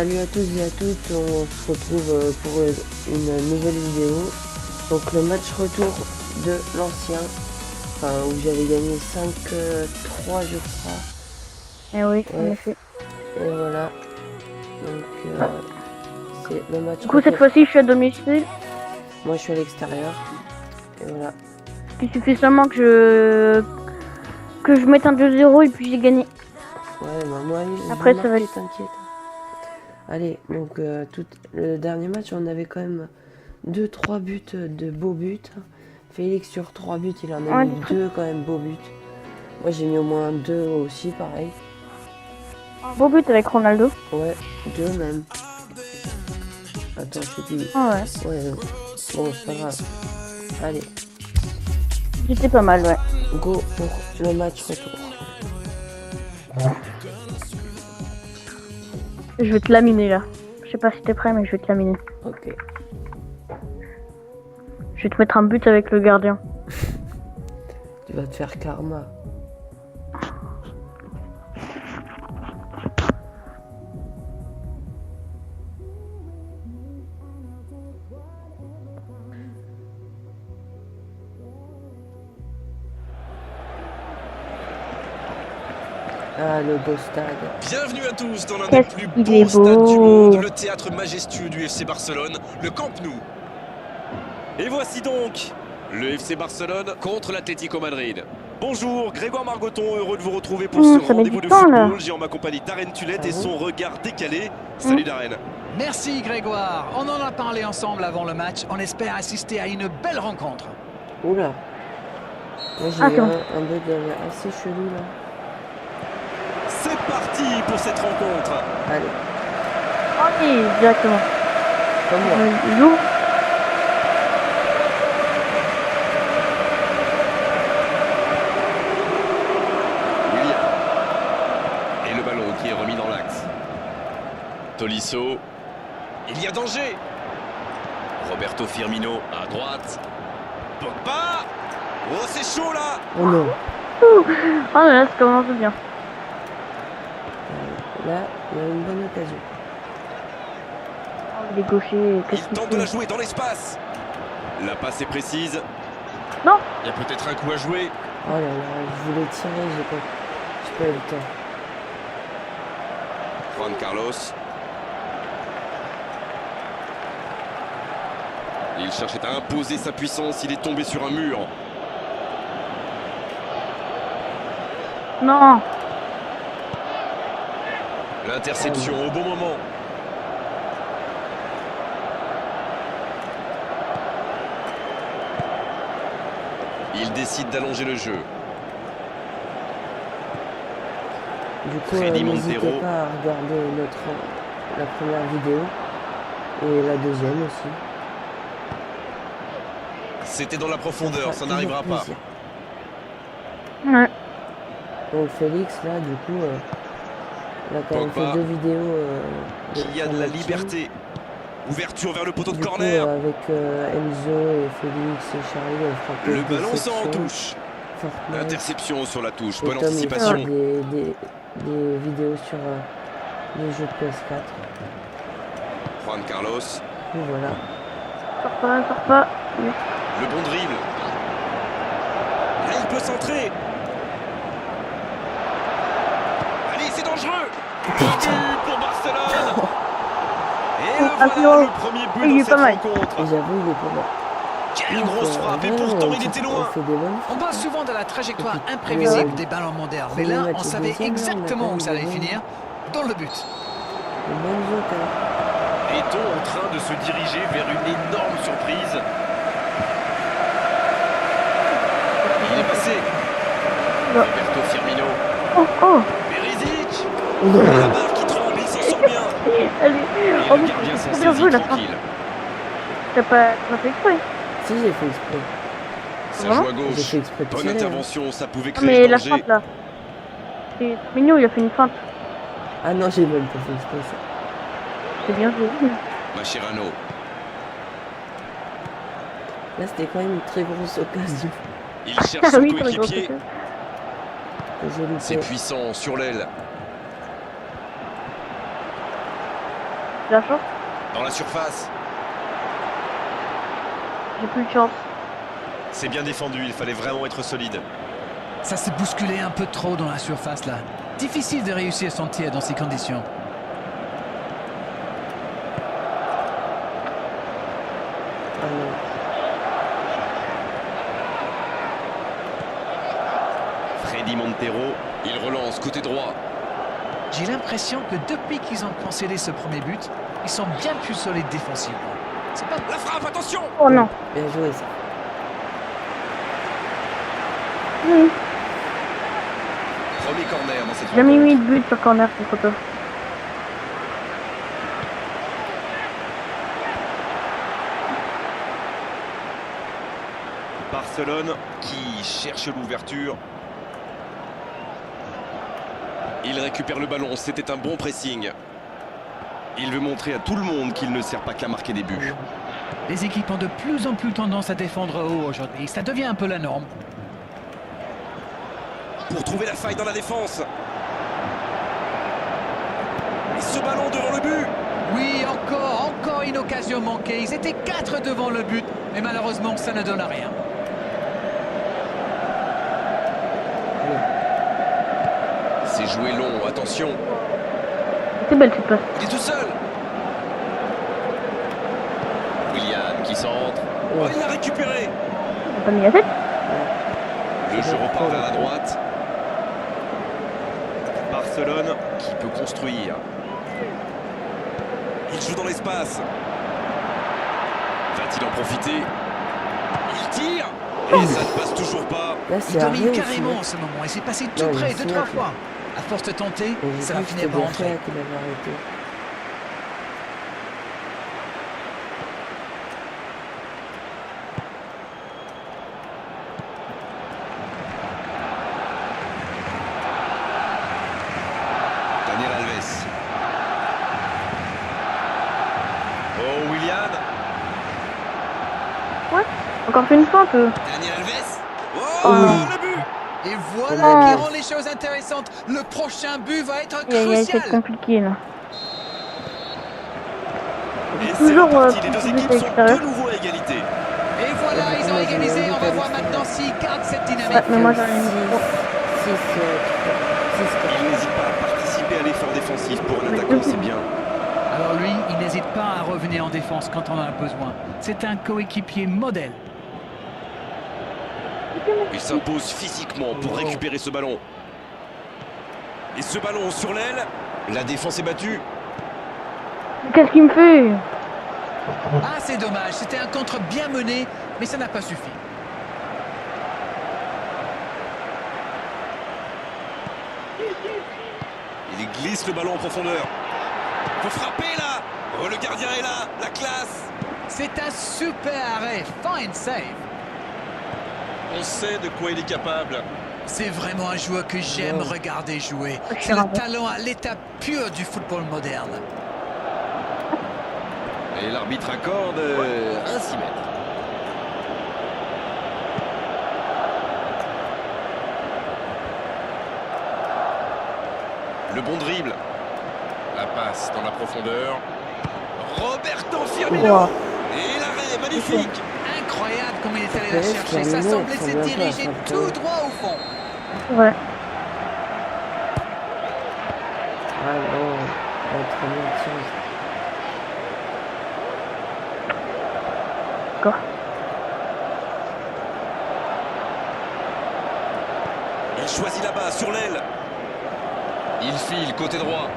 Salut à tous et à toutes, on se retrouve pour une nouvelle vidéo. Donc le match retour de l'ancien, enfin où j'avais gagné 5-3 je crois. Eh oui, Ouais. en effet. Et voilà. Donc c'est le match Du coup, cette retour. fois-ci, je suis à domicile. Moi je suis à l'extérieur. Et voilà. Il suffit seulement que je mette un 2-0 et puis j'ai gagné. Ouais, bah moi je Après, vais ça va marquer, être... t'inquiète. Allez, donc le dernier match on avait quand même 2-3 buts de beaux buts. Félix sur 3 buts, il en a Ouais, mis 2 quand même beaux buts. Moi j'ai mis au moins 2 aussi, pareil. un beau but avec Ronaldo. Ouais, 2 même. Attends, c'est plus. Ah ouais. Ouais, bon, c'est pas grave. Allez, J'étais pas mal, ouais. go pour le match retour. Je vais te laminer là. Je sais pas si t'es prêt, mais je vais te laminer. Ok. Je vais te mettre un but avec le gardien. Tu vas te faire karma. Ah, le beau stade. Bienvenue à tous dans l'un des Qu'est-ce plus qu'il est beaux stades du beau. monde, le théâtre majestueux du FC Barcelone, le Camp Nou. Et voici donc le FC Barcelone contre l'Atlético Madrid. Bonjour, Grégoire Margoton, heureux de vous retrouver pour ce ça met rendez-vous du de temps, là. football. J'ai en ma compagnie Darren Tulette et son regard décalé. Salut Darren. Merci Grégoire, on en a parlé ensemble avant le match, on espère assister à une belle rencontre. Oula. Moi j'ai Ah, eu c'est bon. un bug assez chelou là. C'est parti pour cette rencontre. Allez, Oh oui, directement. comme moi. Joue. William. Et le ballon qui est remis dans l'axe. Tolisso. Il y a danger. Roberto Firmino à droite. Pogba. Oh, c'est chaud là. Oh non. Oh là, ça commence bien. Là, il y a une bonne occasion. Oh, il est gaucher, qu'est-ce Il qu'il tente de la fait? jouer dans l'espace. La passe est précise. Non. Il y a peut-être un coup à jouer. Oh là là, je voulais tirer, j'ai pas eu le temps. Juan Carlos. Il cherchait à imposer sa puissance. Il est tombé sur un mur. Non. L'interception au bon moment. Il décide d'allonger le jeu. Du coup, Freddy n'hésitez Montero. pas à regarder la première vidéo et la deuxième aussi. C'était dans la profondeur, ça n'arrivera pas. Plaisir. Ouais. Donc Félix, là, du coup, il a quand même Pogba. fait 2 vidéos. Il y a de la liberté. Ouverture vers le poteau de Du coup, corner. avec Enzo et Félix et Charlie, on fera Le quelques ballon sort en sections. touche. Fortnite. Interception sur la touche. Et Bonne Tom, il fait anticipation. des vidéos sur les jeux de PS4. Juan Carlos. Et voilà. Sors pas. Le bon dribble. Là, il peut centrer. Allez, c'est dangereux. But pour Barcelone. Et le voilà, le premier but Il dans est pas cette mal. rencontre. Et j'avoue, il est pas mal. Quelle grosse frappe. Et pourtant, il était On loin. fait des bonnes On parle souvent de la trajectoire Et puis, imprévisible des ballons modernes, mais là, premier on match savait deuxième, là, on a exactement quand où ça allait même des finir, dans le but. des bonnes occasions. Est-on en train de se diriger vers une énorme surprise? Il est passé. Non. Roberto Firmino. Oh. Perisic. Oh non. La barre qui tremble, il s'en sort bien. Allez. Et Oh, le mais gardien s'en c'est bien saisit joué la fin. tranquille. T'as pas fait exprès. Si, j'ai fait exprès. Ça Vraiment joue à J'ai gauche. fait exprès de Bonne tirer, hein. intervention, ça pouvait Ah, créer mais le la danger. feinte là. C'est mignon, il a fait une feinte. Ah non, j'ai même pas fait exprès ça. C'est bien joué. Mascherano. Là, c'était quand même une très grosse occasion Il cherche Ah son oui, c'est coéquipier. rigolo. que j'ai C'est loupée. puissant sur l'aile. J'ai la chance. Dans la surface. J'ai plus de chance. C'est bien défendu, il fallait vraiment être solide. Ça s'est bousculé un peu trop dans la surface là. Difficile de réussir son tir dans ces conditions. Ah non. Freddy Montero, il relance côté droit. J'ai l'impression que depuis qu'ils ont concédé ce premier but, ils sont bien plus solides défensivement. C'est pas... La frappe, attention! Oh non. Bien joué ça. Oui. Premier corner dans cette J'ai jamais mis rencontre. de but sur corner pour photo. Barcelone qui cherche l'ouverture. Il récupère le ballon, c'était un bon pressing. Il veut montrer à tout le monde qu'il ne sert pas qu'à marquer des buts. Les équipes ont de plus en plus tendance à défendre haut aujourd'hui. Ça devient un peu la norme. Pour trouver la faille dans la défense. Et ce ballon devant le but. Oui, encore une occasion manquée. Ils étaient 4 devant le but, mais malheureusement, ça ne donne rien. C'est joué long, attention. C'est belle cette passe. Il est tout seul. William qui centre. Oh, il l'a récupéré. T'as pas mis la tête? Le jeu repart vers la droite. Barcelone qui peut construire. Il joue dans l'espace. Va-t-il en profiter? Il tire. Et ça ne passe toujours pas. Là, Il c'est domine arrivé carrément en aussi. ce moment et c'est passé tout Ouais, près il 2-3 signe, fois. À force de tenter, Et ça j'ai va cru que finir par c'était entrer. Bertrand qu'il avait arrêté. Daniel Alves. Oh, William. Ouais. Encore fait une feinte. Daniel Alves. Oh, Oh. le but. Et voilà Oh. qui rend les choses intéressantes. Le prochain but va être C'est crucial. compliqué là. Et c'est Toujours, reparti. Les deux plus équipes de sont l'extérieur. de nouveau à égalité. Et voilà, ils ont égalisé. On va voir maintenant s'ils gardent cette dynamique. Ouais, mais moi j'en ai mis. 6, 6, Il n'hésite pas à participer à l'effort défensif pour un attaquant, c'est bien. Alors lui, il n'hésite pas à revenir en défense quand on en a besoin. C'est un coéquipier modèle. Il s'impose physiquement pour récupérer ce ballon. Et ce ballon sur l'aile, la défense est battue. Qu'est-ce qu'il me fait? Ah, c'est dommage. C'était un contre bien mené, mais ça n'a pas suffi. Il glisse le ballon en profondeur. Il faut frapper là. Oh, le gardien est là, la classe. C'est un super arrêt. Fine save. On sait de quoi il est capable. C'est vraiment un joueur que j'aime Wow. regarder jouer. C'est Excellent. le talent à l'état pur du football moderne. Et l'arbitre accorde 1 mètres. Le bon dribble. La passe dans la profondeur. Roberto Firmino. Wow. Et l'arrêt, magnifique. Incroyable comme il est allé la Ouais, chercher. Ça Firmino, semblait ça se vient pas, diriger ça tout vient. droit au fond. Ouais. Ah non, très bien, tiens. D'accord. Il choisit là-bas, sur l'aile. Il file, côté droit.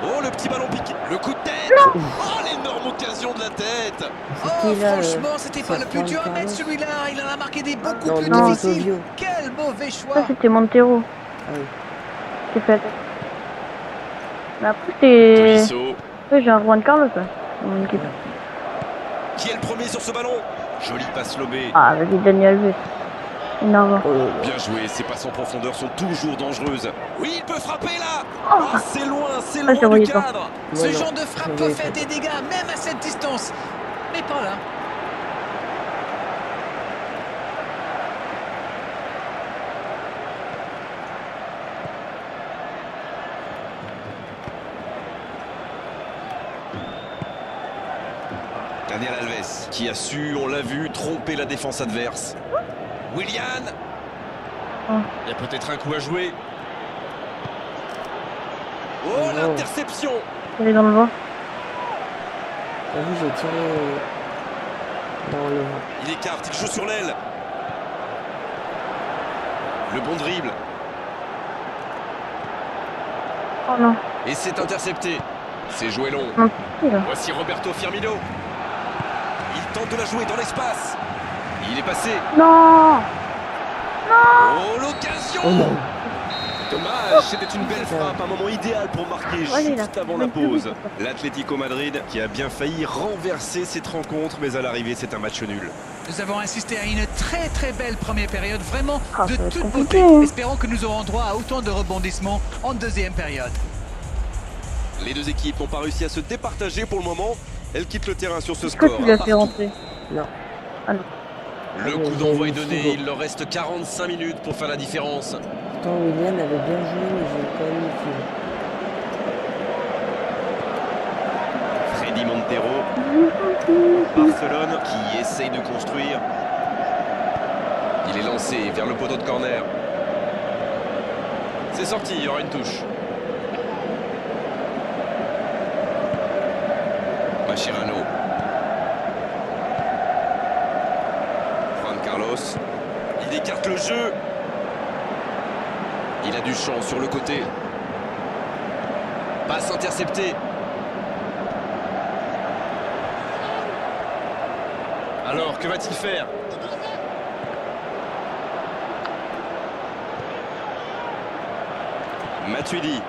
Oh, le petit ballon piqué. Le coup de tête. Oh, l'énorme occasion de la tête. Oh, C'était là, franchement, c'était pas le plus Juan dur à Carlos. mettre celui-là. Il en a marqué des beaucoup Non, plus non, difficiles. Antonio. Quel mauvais choix. Ça c'était Montero Ah oui. qui fait la tête. Mais après c'est. Tolisso. Ouais, j'ai un Juan Carlos là. Dans mon équipe. Qui est le premier sur ce ballon? Jolie passe lobée. Ah, vas-y, Daniel Alves. Énervant. Oh là là. Bien joué, ses passes en profondeur sont toujours dangereuses. Oui, il peut frapper là. Oh. Oh, c'est loin je du voyais pas. cadre. Ce Ouais, non, genre de frappe je peut voyais faire pas. des dégâts, même à cette distance. Mais pas là. Daniel Alves qui a su, on l'a vu, tromper la défense adverse. Willian. Oh. Il y a peut-être un coup à jouer. Oh, Oh. l'interception. Elle est dans le vent. T'as vu, j'ai tiré dans le vent. Il écarte, il joue sur l'aile. Le bon dribble. Oh non. Et c'est intercepté. C'est joué long. Un petit, là. Voici Roberto Firmino. Il tente de la jouer dans l'espace. Il est passé. Non. Oh, l'occasion. Oh non. Dommage, c'était une belle frappe, un moment idéal pour marquer Ouais, juste avant la pause. L'Atlético Madrid qui a bien failli renverser cette rencontre, mais à l'arrivée, c'est un match nul. Nous avons assisté à une très très belle première période, vraiment Ah, de ça va être toute compliqué, beauté. hein. Espérons que nous aurons droit à autant de rebondissements en deuxième période. Les deux équipes n'ont pas réussi à se départager pour le moment. Elles quittent le terrain sur ce Est-ce que score. tu l'as fait Partout. rentrer? Non. Ah non. Le coup d'envoi est donné, il leur reste 45 minutes pour faire la différence. Pourtant, William avait bien joué, mais j'ai quand même utilisé. Freddy Montero, Barcelone qui essaye de construire. Il est lancé vers le poteau de corner. C'est sorti, il y aura une touche. Mascherano. Juan Carlos. Il écarte le jeu. Il a du champ sur le côté. Passe interceptée. Alors, que va-t-il faire? Matuidi.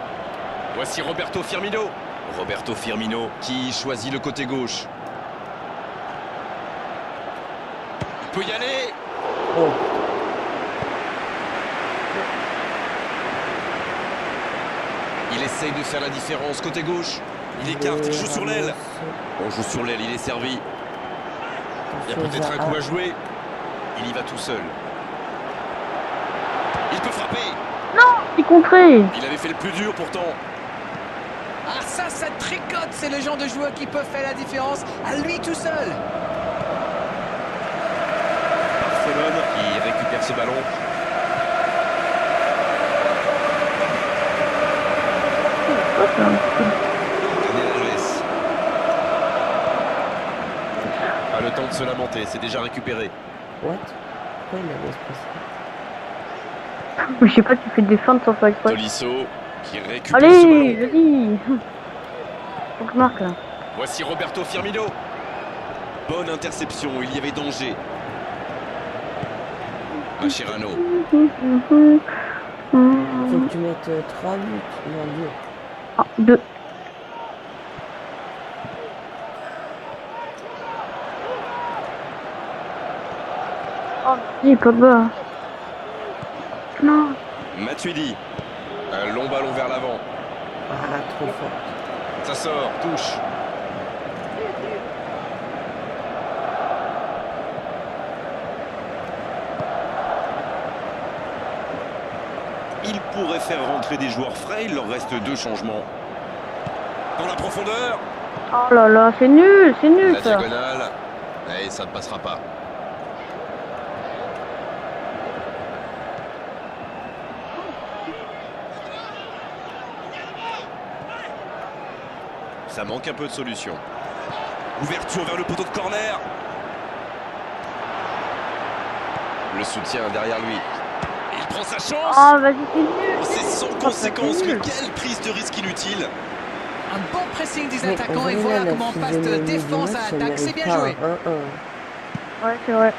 Voici Roberto Firmino. Roberto Firmino qui choisit le côté gauche. Il peut y aller. Oh. Il essaye de faire la différence côté gauche. Il écarte, il joue sur l'aile. On joue sur l'aile, il est servi. Il y a peut-être un coup à jouer. Il y va tout seul. Il peut frapper. C'est contré. Il avait fait le plus dur pourtant. Ah ça tricote, c'est le genre de joueur qui peut faire la différence à lui tout seul. Barcelone qui récupère ce ballon. Daniel Alves. Pas le temps de se lamenter, c'est déjà récupéré. What? Pourquoi il avait ce passé? Je sais pas, tu fais des feintes sans faire exprès. Tolisso qui récupère ce Allez, ballon. vas-y. Faut que je marque là. Voici Roberto Firmino. Bonne interception, il y avait danger. Mascherano. Faut que tu mettes 3 buts. Non, 2. Ah, 2. Oh, j'ai pas bas. Non. Matuidi. Un long ballon vers l'avant. Ah, trop fort. Ça sort, touche. Il pourrait faire rentrer des joueurs frais, il leur reste 2 changements. Dans la profondeur, Oh là là, c'est nul la ça. diagonale, et ça ne passera pas. Ça manque un peu de solution. Ouverture vers le poteau de corner. Le soutien derrière lui. Il prend sa chance. Oh, vas-y, c'est nul. C'est sans c'est conséquence, mais nul. quelle prise de risque inutile. Un bon pressing des Mais attaquants et on voilà verra comment on la passe de sixième défense minute à du match, attaque. ça C'est bien mérite joué. pas un 1-1. Ouais, c'est vrai.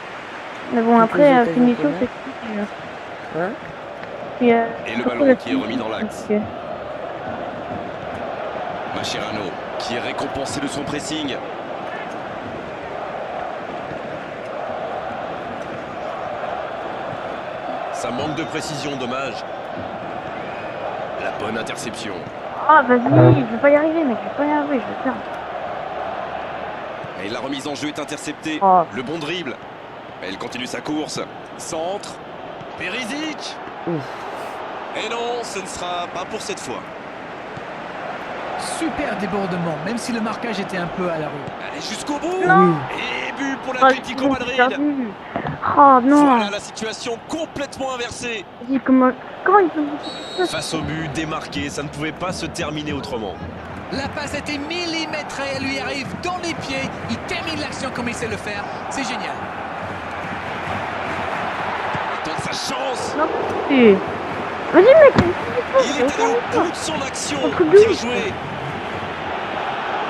Mais bon, Donc, après, les occasions finition, qu'on a. c'est compliqué. Hein? Puis, Et le surtout ballon la qui est remis dans l'axe. compliqué. Mascherano qui est récompensé de son pressing. Ça manque de précision, dommage. La bonne interception. Ah, vas-y, je vais pas y arriver, mec, je vais pas y arriver, je vais faire. Et la remise en jeu est interceptée. Oh. Le bon dribble. Elle continue sa course. Centre. Perisic. Ouf. Et non, ce ne sera pas pour cette fois. Super débordement, même si le marquage était un peu à la rue. Allez jusqu'au bout. Oui. Et but pour Oh, l'Atlético Madrid. perdu. Oh non. Voilà la situation complètement inversée. Vas-y, comment il peut... Face au but démarqué, ça ne pouvait pas se terminer autrement. La passe était millimétrée, elle lui arrive dans les pieds. Il termine l'action comme il sait le faire. C'est génial. Il tente sa chance. Non, si. Vas-y, mec. Il est allé au bout de son action. Contre Bien deux. joué.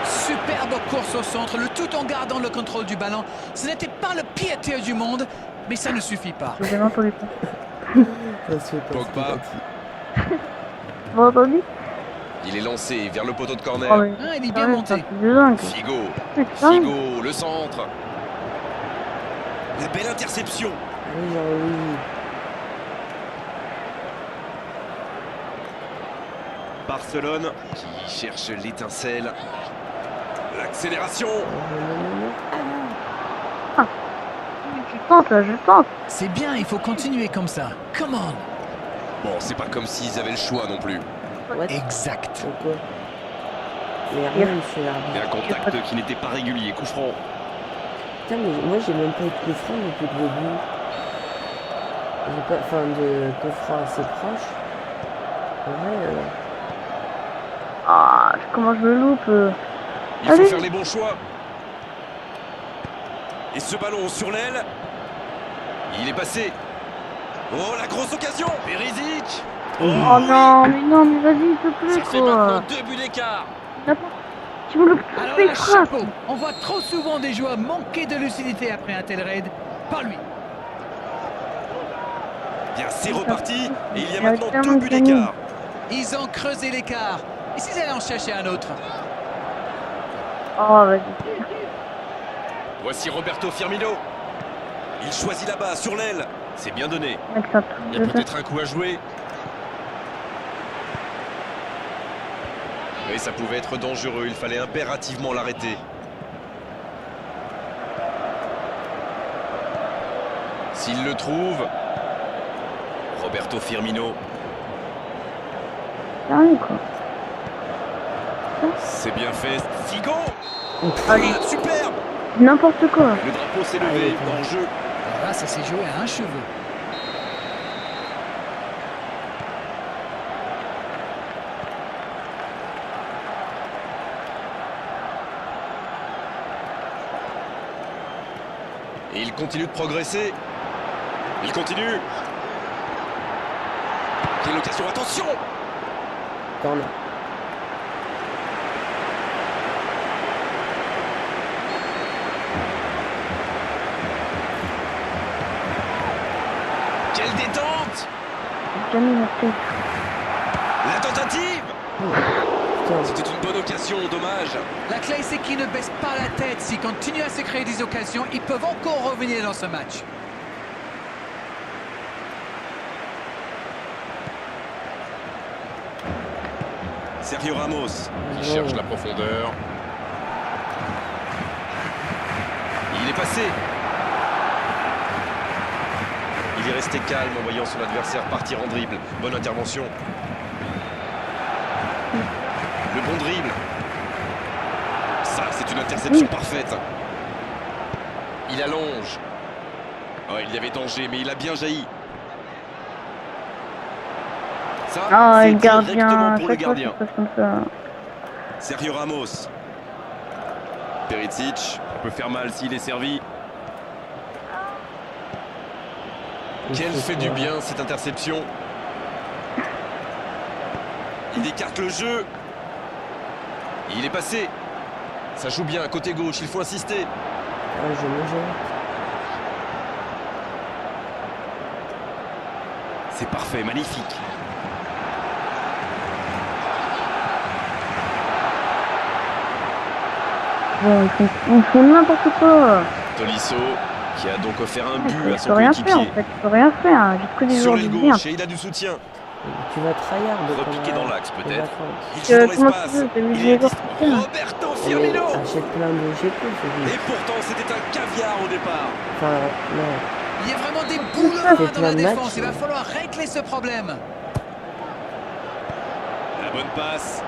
Superbe course au centre, le tout en gardant le contrôle du ballon. Ce n'était pas le pire tir du monde, mais ça ne suffit pas. J'ai jamais entendu ça. Ça se fait pas. Pogba. Vous avez entendu? Il est lancé vers le poteau de Oh, corner. mais... Ah, il est bien Ouais, monté. c'est de dingue. Figo. C'est dingue. Figo, le centre. La belle interception. Oui, genre, oui. Barcelone qui cherche l'étincelle. L'accélération. Je tente, là, je tente. C'est bien, il faut continuer comme ça. Come on. Bon, c'est pas comme s'ils avaient le choix non plus. What? Exact. Pourquoi? Mais rien, monsieur Et l'arbitre. un contact qui n'était pas régulier. Coup franc. Putain, mais moi, j'ai même pas eu de coup franc depuis le début. J'ai pas... Enfin, de coup franc assez proche. En vrai, Ah, comment je le loupe Il faut Allez. faire les bons choix. Et ce ballon sur l'aile. Il est passé. Oh, la grosse occasion. Perisic. Oh non, mais vas-y, s'il te plaît, Ça fait maintenant quoi. 2 buts d'écart. Tu me loupes Alors toutes les là, frappes. chapeau. On voit trop souvent des joueurs manquer de lucidité après un tel raid. Pas lui. Bien, c'est reparti. Et il y a Il a maintenant tellement 2 buts gagné. d'écart. Ils ont creusé l'écart. Et s'ils allaient en chercher un autre? Oh, vas-y. Voici Roberto Firmino. Il choisit là-bas, sur l'aile. C'est bien donné. Mec, ça Il y a peut-être un coup à jouer. Mais ça pouvait être dangereux. Il fallait impérativement l'arrêter. S'il le trouve. Roberto Firmino. Dingue, quoi. C'est bien fait. Figo. Allez. Ah, superbe. N'importe quoi. Le drapeau s'est levé en jeu. Alors là, ça s'est joué à un cheveu. Et il continue de progresser. Il continue. Quelle occasion, attention. corner. Quelle détente. Jamais la tête. La tentative. Putain, C'était une bonne occasion, dommage. La clé, c'est qu'ils ne baissent pas la tête. S'ils continuent à se créer des occasions, ils peuvent encore revenir dans ce match. Sergio Ramos. Il Ouais. cherche la profondeur. Il est passé. Il est resté calme en voyant son adversaire partir en dribble. Bonne intervention. Le bon dribble. Ça, c'est une interception parfaite. Il allonge. Oh, il y avait danger, mais il a bien jailli. Ça, Ah, c'est le gardien. directement pour le Chaque fois, gardien. ça se passe comme ça. Sergio Ramos. Perisic. Ça peut faire mal s'il est servi. Quelle fait du bien cette interception. Il écarte le jeu. Il est passé. Ça joue bien, côté gauche, il faut insister. Ah, je me jette. C'est parfait, magnifique. Bon, ils font n'importe quoi. Tolisso qui a donc offert un but à Je son peux rien faire, en coéquipier. fait. Je peux rien faire. J'ai que des Sur joueurs l'aile de bien. gauche et il a du soutien. Tu vas tryhard de Repiqué dans l'axe peut-être. Il Euh, joue dans comment l'espace. tu veux, t'as mis Il les est joueurs distant. de soutien. Roberto Firmino. Achète plein de GP, Et pourtant c'était un caviar au départ. Enfin, non. Il y a vraiment des boulevards C'est dans la plein de matchs. défense. Il va falloir régler ce problème. La bonne passe.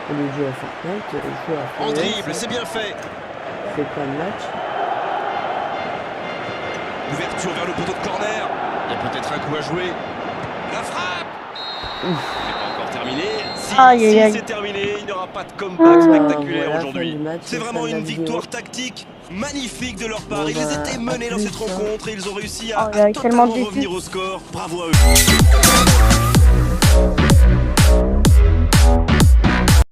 Au lieu de jouer à Fortnite, je joue à En FPS. dribble, c'est bien fait. C'est pas de match. Ouverture vers le poteau de corner. Il y a peut-être un coup à jouer. La frappe. C'est pas encore terminé. Si, Aïe, aïe, aïe. c'est terminé, il n'y aura pas de comeback Voilà, spectaculaire fin aujourd'hui. du match, C'est fin vraiment de la une vidéo. victoire tactique magnifique de leur part. Bon, Ils bah, étaient menés à dans plus, cette hein. rencontre et ils ont réussi Oh, à il y a tellement totalement déçu. revenir au score. Bravo à eux.